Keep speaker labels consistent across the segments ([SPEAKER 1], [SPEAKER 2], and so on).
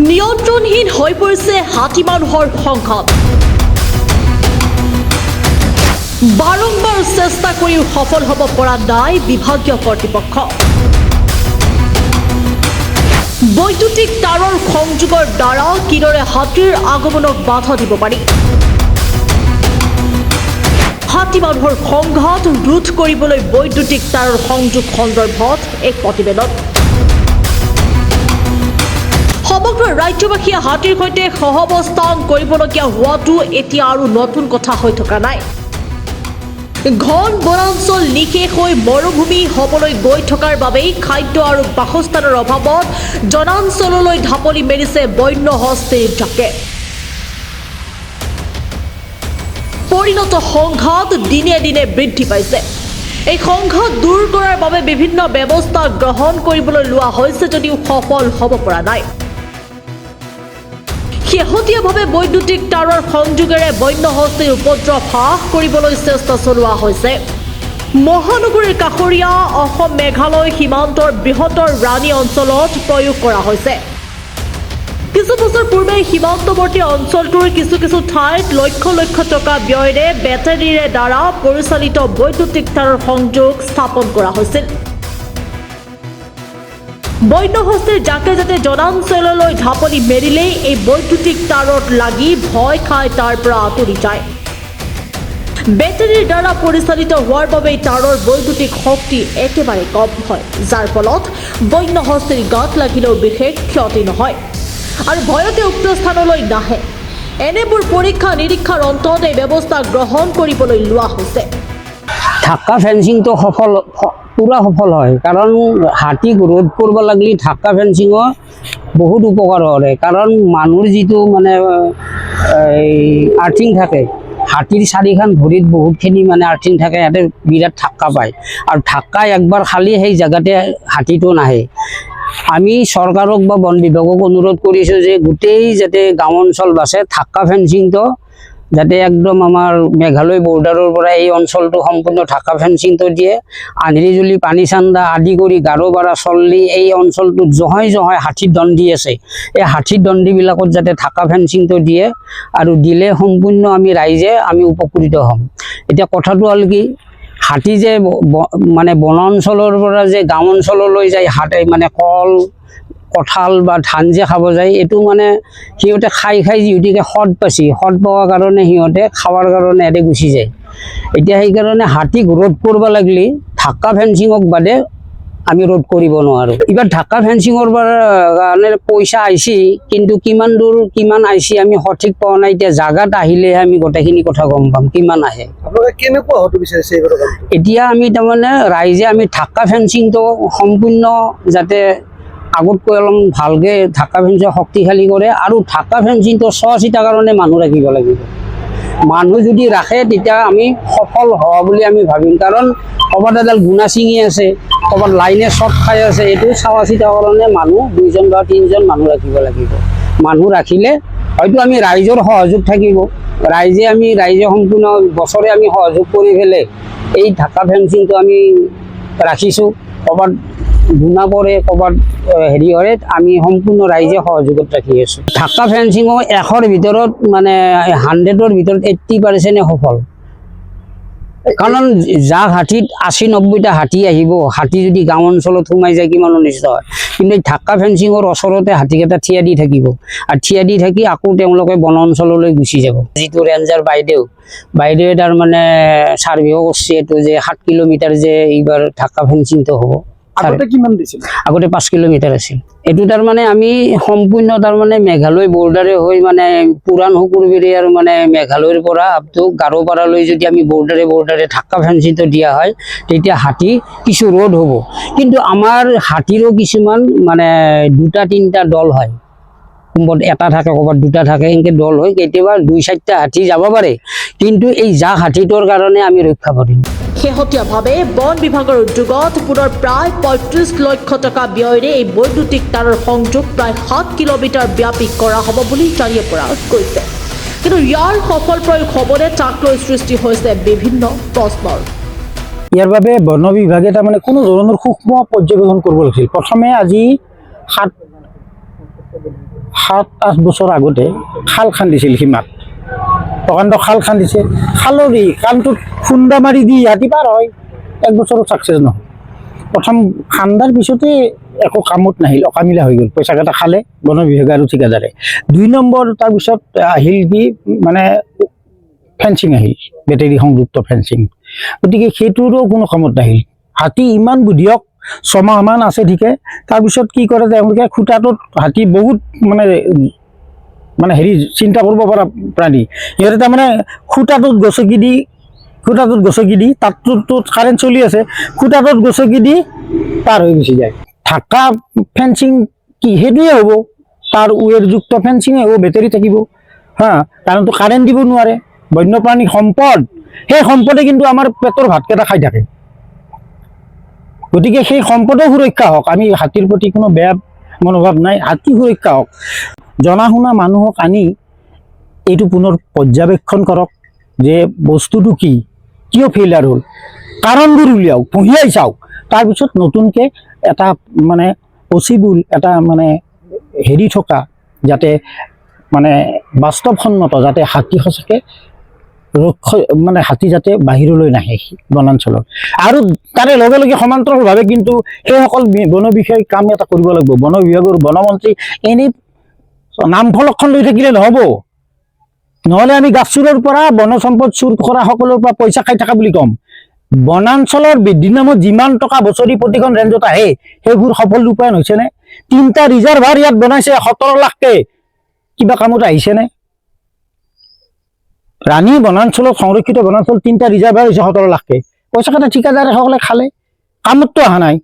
[SPEAKER 1] নিয়ন্ত্ৰণহীন হৈ পৰিছে হাতী মানুহৰ সংঘাত। বাৰম্বাৰ চেষ্টা কৰিও সফল হ'ব পৰা নাই বিভাগীয় কৰ্তৃপক্ষ। বৈদ্যুতিক তাঁৰৰ সংযোগৰ দ্বাৰা কিদৰে হাতীৰ আগমনক বাধা দিব পাৰি, হাতী মানুহৰ সংঘাত ৰোধ কৰিবলৈ বৈদ্যুতিক তাঁৰৰ সংযোগ সন্দৰ্ভত এক প্ৰতিবেদন। সমগ্ৰ ৰাজ্যবাসীয়ে হাতীৰ সৈতে সহাৱস্থান কৰিবলগীয়া হোৱাটো এতিয়া আৰু নতুন কথা হৈ থকা নাই। ঘন বনাঞ্চল নিশেষ হৈ মৰুভূমি হ'বলৈ গৈ থকাৰ বাবেই খাদ্য আৰু বাসস্থানৰ অভাৱত জনাঞ্চললৈ ঢাপলি মেলিছে বন্য হস্তীৰ জাকে। পৰিণত সংঘাত দিনে দিনে বৃদ্ধি পাইছে। এই সংঘাত দূৰ কৰাৰ বাবে বিভিন্ন ব্যৱস্থা গ্ৰহণ কৰিবলৈ লোৱা হৈছে যদিও সফল হ'ব পৰা নাই। শেহতীয়াভাৱে বৈদ্যুতিক তাঁৰৰ সংযোগেৰে বন্য হস্তীৰ উপদ্ৰৱ হ্ৰাস কৰিবলৈ চেষ্টা চলোৱা হৈছে। মহানগৰীৰ কাষৰীয়া অসম মেঘালয় সীমান্তৰ বৃহত্তৰ ৰাণী অঞ্চলত প্ৰয়োগ কৰা হৈছে। কিছু বছৰ পূৰ্বে সীমান্তৱৰ্তী অঞ্চলটোৰ কিছু ঠাইত লক্ষ লক্ষ টকা ব্যয়েৰে বেটাৰীৰে দ্বাৰা পৰিচালিত বৈদ্যুতিক তাঁৰৰ সংযোগ স্থাপন কৰা হৈছিল। বন্য হস্তীৰ জাকে যাতে জনাঞ্চললৈ ঢাপলি মেলিলেই এই বৈদ্যুতিক তাঁৰত লাগি ভয় খাই তাৰ পৰা আঁতৰি যায়। বেটাৰীৰ দ্বাৰা পৰিচালিত হোৱাৰ বাবে তাঁৰৰ বৈদ্যুতিক শক্তি একেবাৰে কম হয়, যাৰ ফলত বন্য হস্তীৰ গাত লাগিলেও বিশেষ ক্ষতি নহয় আৰু ভয়তে উক্ত স্থানলৈ নাহে। এনেবোৰ পৰীক্ষা নিৰীক্ষাৰ অন্তত এই ব্যৱস্থা গ্ৰহণ কৰিবলৈ লোৱা হৈছে।
[SPEAKER 2] ঢাকা ফেন্সিংটো পুৰা সফল হয়, কাৰণ হাতীক ৰোধ কৰিব লাগিলে ঢাকা ফেন্সিঙৰ বহুত উপকাৰ হয়। কাৰণ মানুহৰ যিটো মানে আৰ্থিং থাকে, হাতীৰ চাৰিখন ভৰিত বহুতখিনি মানে আৰ্থিং থাকে, ইয়াতে বিৰাট ঢাক্কা পায় আৰু ঢাক্কা একবাৰ খালি সেই জেগাতে হাতীটো নাহে। আমি চৰকাৰক বা বন বিভাগক অনুৰোধ কৰিছোঁ যে গোটেই যাতে গাঁও অঞ্চল বাছে ঢাকা ফেন্সিংটো যাতে একদম আমাৰ মেঘালয় বৰ্ডাৰৰ পৰা এই অঞ্চলটো সম্পূৰ্ণ ঢাকা ফেন্সিংটো দিয়ে। আন্ধেৰিজুলি পানীচান্দা আদি কৰি গাৰোপাৰা চল্লি এই অঞ্চলটোত জহাই হাতীৰ দণ্ডি আছে, এই হাতীৰ দণ্ডিবিলাকত যাতে ঢাকা ফেন্সিংটো দিয়ে আৰু দিলে সম্পূৰ্ণ আমি ৰাইজে উপকৃত হ'ম। এতিয়া কথাটো হ'ল কি, হাতী যে মানে বনাঞ্চলৰ পৰা যে গাঁও অঞ্চললৈ যায়, হাতী মানে কল কঁঠাল বা ধান যে খাব যায়, এইটো মানে সিহঁতে খাই যিহেতুকে সদ পোৱাৰ কাৰণে সিহঁতে খাৱাৰ কাৰণে ইয়াতে গুচি যায়। এতিয়া সেইকাৰণে হাতীক ৰোধ কৰিব লাগিলে ঢাকা ফেন্সিঙক বাদে আমি ৰোধ কৰিব নোৱাৰোঁ। এইবাৰ ঢাকা ফেন্সিঙৰ কাৰণে পইচা আহিছে, কিন্তু কিমান দূৰ কিমান আহিছে আমি সঠিক পোৱা নাই। এতিয়া জাগাত আহিলেহে আমি গোটেইখিনি কথা গম পাম কিমান আহে। এতিয়া আমি তাৰমানে ৰাইজে ঢাকা ফেন্সিংটো সম্পূৰ্ণ যাতে আগতকৈ অলপ ভালকৈ ঢাকা ফেন্সিং শক্তিশালী কৰে আৰু ঢাকা ফেন্সিংটো চোৱা চিতাৰ কাৰণে মানুহ ৰাখিব লাগিব। মানুহ যদি ৰাখে তেতিয়া আমি সফল হোৱা বুলি আমি ভাবিম। কাৰণ ক'ৰবাত এডাল গুণা ছিঙি আছে, ক'ৰবাত লাইনে শ্বৰ্ট খাই আছে, এইটো চোৱা চিতাৰ কাৰণে মানুহ 2জন বা 3জন মানুহ ৰাখিব লাগিব। মানুহ ৰাখিলে হয়তো আমি ৰাইজৰ সহযোগ থাকিব, ৰাইজে সম্পূৰ্ণ বছৰে আমি সহযোগ কৰি পেলাই এই ঢাকা ফেন্সিংটো আমি ৰাখিছোঁ। ক'ৰবাত গুণা পৰে, ক'ৰবাত হেৰি হয়, আমি সম্পূৰ্ণ ৰাইজে সহযোগত ৰাখি আছোঁ। ঢাকা ফেন্সিঙো 100ৰ ভিতৰত মানে 100ৰ ভিতৰত 80% সফল। কাৰণ জাক হাতীত 80-90টা হাতী আহিব, হাতী যদি গাঁও অঞ্চলত সোমাই যায় কিমান অনিষ্ট হয়। কিন্তু এই ঢাকা ফেন্সিঙৰ ওচৰতে হাতীকেইটা থিয়া দি থাকিব আৰু থিয়া দি থাকি আকৌ তেওঁলোকে বন অঞ্চললৈ গুচি যাব। যিটো ৰেঞ্জাৰ বাইদেৱে তাৰমানে ছাৰ্ভেও কৰিছে এইটো যে 7 কিলোমিটাৰ যে এইবাৰ ঢাকা ফেন্সিংটো হ'ব। আগতে 5 কিলোমিটাৰ আছিল। এইটো তাৰমানে আমি সম্পূৰ্ণ তাৰমানে মেঘালয় বৰ্ডাৰে হৈ মানে পুৰাণ শুকুৰবাৰী আৰু মানে মেঘালয়ৰ পৰা আপটো গাৰোপাৰালৈ যদি আমি বৰ্ডাৰে ঢাকা ফেন্সিংটো দিয়া হয় তেতিয়া হাতী কিছু ৰোধ হ'ব। কিন্তু আমাৰ হাতীৰো কিছুমান মানে 2-3টা দল হয়, কোনোবাত এটা থাকে, ক'ৰবাত 2টা থাকে, এনেকৈ দল হয়। কেতিয়াবা 2-4টা হাতী যাব পাৰে, কিন্তু এই জাক হাতীটোৰ কাৰণে আমি ৰক্ষা কৰিম।
[SPEAKER 1] শেহতীয়াভাৱে বন বিভাগৰ উদ্যোগত পুনৰ প্ৰায় 35 লক্ষ টকা ব্যয়েৰে এই বৈদ্যুতিক তাঁৰৰ সংযোগ প্ৰায় 7 কিলোমিটাৰ ব্যাপী কৰা হ'ব বুলি জানিব পৰা গৈছে। কিন্তু ইয়াৰ সফল প্ৰয়োগ হ'বনে তাক লৈ সৃষ্টি হৈছে বিভিন্ন প্ৰশ্নৰ।
[SPEAKER 3] ইয়াৰ বাবে বন বিভাগে তাৰমানে কোনো ধৰণৰ সূক্ষ্ম পৰ্যবেক্ষণ কৰিব লাগিছিল। প্ৰথমে আজি 7-8 বছৰ আগতে খাল খান্দিছিল সীমাত, প্ৰকাণ্ড খাল খান্দিছে, খালৰি কাণটোত খুন্দা মাৰি দি হাতী পাৰ হয়, 1 বছৰত ছাকচেছ নহয়। প্ৰথম খান্দাৰ পিছতে একো কামত নাহিল, অকামিলা হৈ গ'ল, পইচাকেইটা খালে বন বিভাগে আৰু ঠিকাদাৰে। 2 নম্বৰ তাৰপিছত আহিল কি মানে ফেঞ্চিং আহিল, বেটেৰী সংযুক্ত ফেঞ্চিং, গতিকে সেইটোৰো কোনো কামত নাহিল। হাতী ইমান বুদ্ধিয়ক, 6 মাহমান আছে ঠিকে, তাৰপিছত কি কৰে তেওঁলোকে খুটাটোত, হাতী বহুত মানে হেৰি চিন্তা কৰিব পৰা প্ৰাণী, সিহঁতে তাৰমানে খুটাটোত গছকি দি তাততো কাৰেণ্ট চলি আছে, খুটাটোত গছকি দি পাৰ হৈ গুচি যায়। ঢাকা ফেঞ্চিং কি সেইটোৱে হ'ব, তাৰ ৱেৰযুক্ত ফেঞ্চিঙে হ'ব, বেটেৰী থাকিব হা, কাৰণতো কাৰেণ্ট দিব নোৱাৰে। বন্যপ্ৰাণী সম্পদ, সেই সম্পদে কিন্তু আমাৰ পেটৰ ভাতকেইটা খাই থাকে, গতিকে সেই সম্পদো সুৰক্ষা হওক। আমি হাতীৰ প্ৰতি কোনো বেয়া মনোভাৱ নাই, হাতী সুৰক্ষা হওক। জনা শুনা মানুহক আনি এইটো পুনৰ পৰ্যবেক্ষণ কৰক যে বস্তুটো কি, কিয় ফেইলাৰ হ'ল, কাৰণবোৰ উলিয়াওক, পুহিয়াই চাওক, তাৰপিছত নতুনকৈ এটা মানে পচিবল এটা মানে হেৰি থকা, যাতে মানে বাস্তৱসন্মত, যাতে হাতী সঁচাকৈ মানে হাতী যাতে বাহিৰলৈ নাহে বনাঞ্চলত। আৰু তাৰে লগে লগে সমান্তৰালভাৱে কিন্তু সেইসকল বন বিষয়াই কাম এটা কৰিব লাগিব। বন বিভাগৰ বনমন্ত্ৰী এনেই নামফলকখন লৈ থাকিলে নহ'ব, নহ'লে আমি গাছ চুৰৰ পৰা বন সম্পদ চুৰ কৰা সকলৰ পৰা পইচা খাই থকা বুলি ক'ম। বনাঞ্চলৰ বৃদ্ধিৰ নামত যিমান টকা বছৰি প্ৰতিখন ৰেঞ্জত আহে সেইবোৰ সফল ৰূপায়ণ হৈছেনে? 3টা ৰিজাৰ্ভাৰ ইয়াত বনাইছে 17 লাখকে, কিবা কামত আহিছেনে? ৰাণী বনাঞ্চলত, সংৰক্ষিত বনাঞ্চল 3টা ৰিজাৰ্ভাৰ হৈছে 17 লাখকে, পইচাকেইটা ঠিকাদাৰসকলে খালে, কামততো অহা নাই।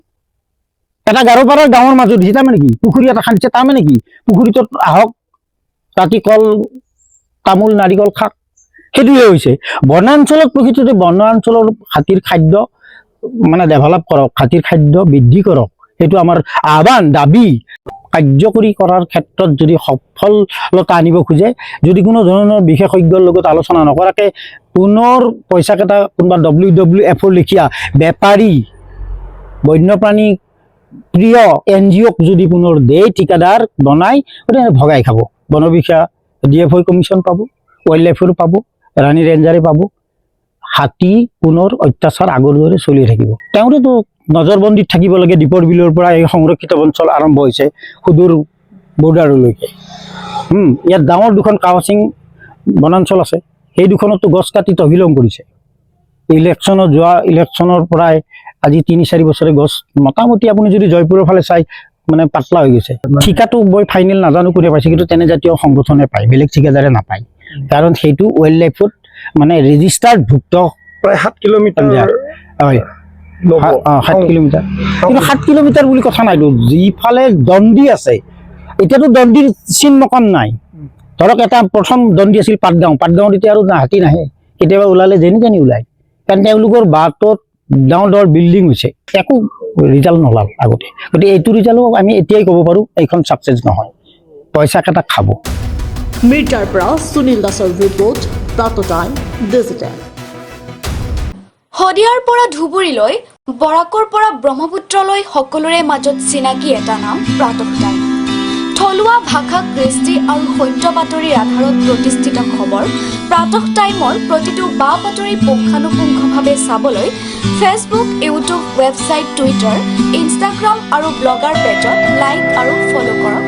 [SPEAKER 3] এটা গাৰোপাৰাৰ গাঁৱৰ মাজত দিছে, তাৰমানে কি পুখুৰী এটা খান্দিছে, তাৰমানে কি পুখুৰীটোত আহক, ৰাতি কল তামোল নাৰিকল খাক, সেইটোৱে হৈছে। বনাঞ্চলত প্ৰকৃততে বনাঞ্চলৰ হাতীৰ খাদ্য মানে ডেভেলপ কৰক, হাতীৰ খাদ্য বৃদ্ধি কৰক, সেইটো আমাৰ আহ্বান, দাবী। কাৰ্যকৰী কৰাৰ ক্ষেত্ৰত যদি সফলতা আনিব খোজে, যদি কোনো ধৰণৰ বিশেষজ্ঞৰ লগত আলোচনা নকৰাকৈ পুনৰ পইচাকেইটা কোনোবা WWF লেখীয়া বেপাৰী, বন্যপ্ৰাণী প্ৰিয় NGOক যদি পুনৰ দিয়ে, ঠিকাদাৰ বনাই, গতিকে ভগাই খাব। বন বিষয়া DFO কমিশ্যন পাব, ৱাইল্ড লাইফৰ পাব, ৰাণী ৰেঞ্জাৰে পাব, হাতী পুনৰ অত্যাচাৰ আগৰ দৰে চলি থাকিব। তেওঁৰেতো নজৰবন্দীত থাকিব লাগে। দীপৰ বিলৰ পৰা এই সংৰক্ষিত অঞ্চল আৰম্ভ হৈছে সুদূৰ বৰ্ডাৰলৈকে। ইয়াত ডাঙৰ 2খন কাৱাচিং বনাঞ্চল আছে, সেই 2খনতো গছ কাটি তহিলং কৰিছে। যোৱা ইলেকশ্যনৰ পৰাই আজি 3-4 বছৰে গছ মোটামুটি আপুনি যদি জয়পুৰৰ ফালে চাই মানে পাতলা হৈ গৈছে। ঠিকাটো মই ফাইনেল নাজানো কোনে পাইছে, কিন্তু তেনে জাতীয় সংগঠনে পায়, বেলেগ ঠিকাদাৰে নাপায়, কাৰণ সেইটো ৱাইল্ড লাইফত মানে ৰেজিষ্টাৰ্ড ভুক্ত।
[SPEAKER 4] প্ৰায় 7 কিলোমিটাৰ
[SPEAKER 3] হয়, 7 কিলোমিটাৰ, কিন্তু 7 কিলোমিটাৰ বুলি কথা নাইতো। যিফালে দণ্ডি আছে, এতিয়াতো দণ্ডিৰ চিন মকান নাই। ধৰক এটা প্ৰথম দণ্ডি আছিল পাটগাঁৱত এতিয়া আৰু হাতী নাহে, কেতিয়াবা ওলালে যেনি ওলায়, কাৰণ তেওঁলোকৰ বাটত ডাঙৰ বিল্ডিং হৈছে, একো ৰিজাল্ট নোলাল আগতে। গতিকে এইটো ৰিজাল্টো আমি এতিয়াই ক'ব পাৰোঁ এইখন ছাকচেছ নহয়, পইচাকেইটা খাব।
[SPEAKER 1] মিৰ্জাৰ পৰা সুনীল দাসৰ ৰিপৰ্ট, প্ৰাতঃ টাইম ডিজিটেল।
[SPEAKER 5] শদিয়াৰ পৰা ধুবুৰীলৈ, বৰাকৰ পৰা ব্ৰহ্মপুত্ৰলৈ সকলোৰে মাজত চিনাকি এটা নাম প্ৰাতঃ টাইম। থলুৱা ভাষা, কৃষ্টি আৰু সত্য বাতৰিৰ আধাৰত প্ৰতিষ্ঠিত খবৰ প্ৰাতঃ টাইমৰ প্ৰতিটো বা বাতৰি পুংখানুপুংখভাৱে চাবলৈ Facebook, YouTube, website, Twitter, Instagram আৰু ব্লগাৰ পেজত লাইক আৰু ফ'ল' কৰক।